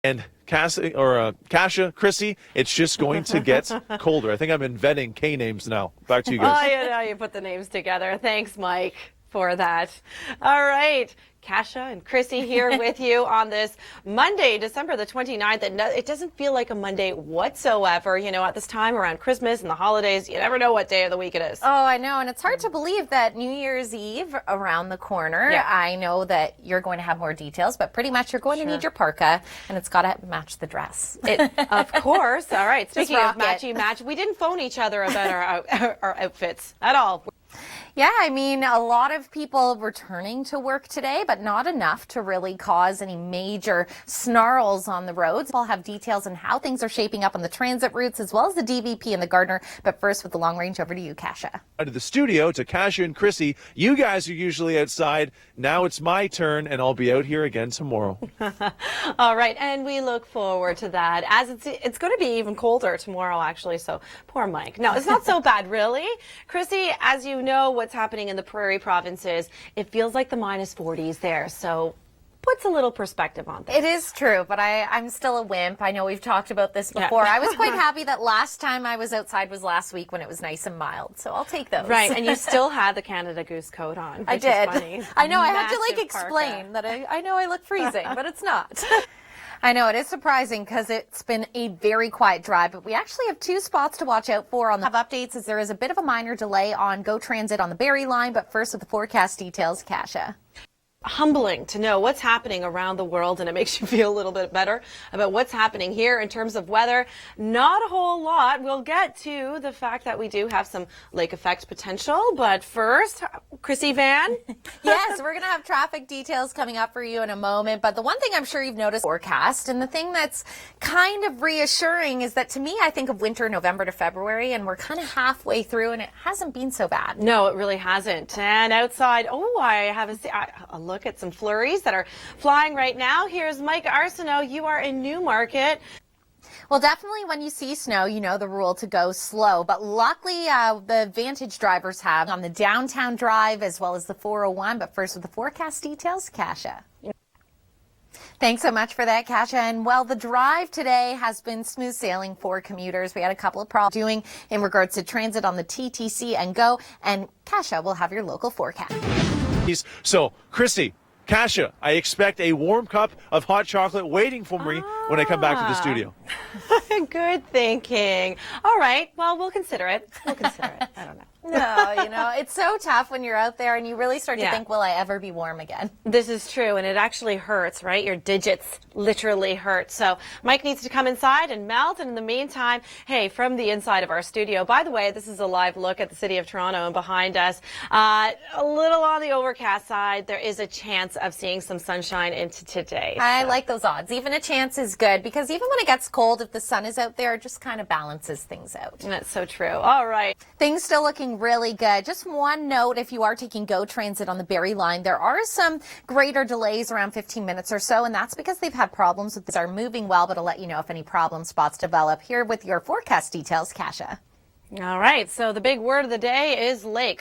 And Kasia, Krissy, it's just going to get colder. I think I'm inventing K names now. Back to you guys. Oh, yeah, now you put the names together. Thanks, Mike, for that. All right. Kasia and Krissy here with you on this Monday, December the 29th. It doesn't feel like a Monday whatsoever. You know, at this time around Christmas and the holidays, you never know what day of the week it is. Oh, I know. And it's hard to believe that New Year's Eve around the corner. Yeah. I know that you're going to have more details, but pretty much you're going to need your parka, and it's got to match the dress. Of course. All right. Speaking of rock matchy-match, we didn't phone each other about our outfits at all. Yeah, I mean, a lot of people returning to work today, but not enough to really cause any major snarls on the roads. We'll have details on how things are shaping up on the transit routes, as well as the DVP and the Gardner. But first, with the long range, over to you, Kasia. Out of the studio to Kasia and Krissy. You guys are usually outside. Now it's my turn, and I'll be out here again tomorrow. All right, and we look forward to that. As it's going to be even colder tomorrow, actually. So poor Mike. No, it's not so bad, really. Krissy, as you know, what's happening in the prairie provinces, it feels like the -40s there. So puts a little perspective on things. It is true, but I'm still a wimp. I know we've talked about this before. Yeah. I was quite happy that last time I was outside was last week when it was nice and mild. So I'll take those. Right, and you still had the Canada Goose coat on. I did. Is funny. I know. I had to Massive explain parka. that I know I look freezing, but it's not. I know, it is surprising because it's been a very quiet drive, but we actually have two spots to watch out for on the updates, as there is a bit of a minor delay on GO Transit on the Barrie line. But first, with the forecast details, Kasia. Humbling to know what's happening around the world, and it makes you feel a little bit better about what's happening here in terms of weather. Not a whole lot. We'll get to the fact that we do have some lake effect potential, but first, Krissy Vann. Yes, we're going to have traffic details coming up for you in a moment, but the one thing I'm sure you've noticed forecast, and the thing that's kind of reassuring is that, to me, I think of winter, November to February, and we're kind of halfway through, and it hasn't been so bad. No, it really hasn't. And outside, I have a look at some flurries that are flying right now. Here's Mike Arsenault. You are in Newmarket. Well, definitely when you see snow, you know the rule to go slow. But luckily, the Vantage drivers have on the downtown drive as well as the 401. But first, with the forecast details, Kasia. Thanks so much for that, Kasia. And well, the drive today has been smooth sailing for commuters. We had a couple of problems doing in regards to transit on the TTC and GO. And Kasia will have your local forecast. So, Krissy, Kasia, I expect a warm cup of hot chocolate waiting for me when I come back to the studio. Good thinking. All right. Well, we'll consider it. We'll consider it. I don't know. No, you know, it's so tough when you're out there and you really start to think, will I ever be warm again? This is true, and it actually hurts, right? Your digits literally hurt. So Mike needs to come inside and melt, and in the meantime, hey, from the inside of our studio, by the way, this is a live look at the city of Toronto, and behind us, a little on the overcast side, there is a chance of seeing some sunshine into today. I like those odds. Even a chance is good, because even when it gets cold, if the sun is out there, it just kind of balances things out. That's so true. All right. Things still looking really good. Just one note, if you are taking GO Transit on the Barrie line, there are some greater delays, around 15 minutes or so, and that's because they've had problems with this. Are moving well, but I'll let you know if any problem spots develop. Here with your forecast details, Kasia. All right, so the big word of the day is lake.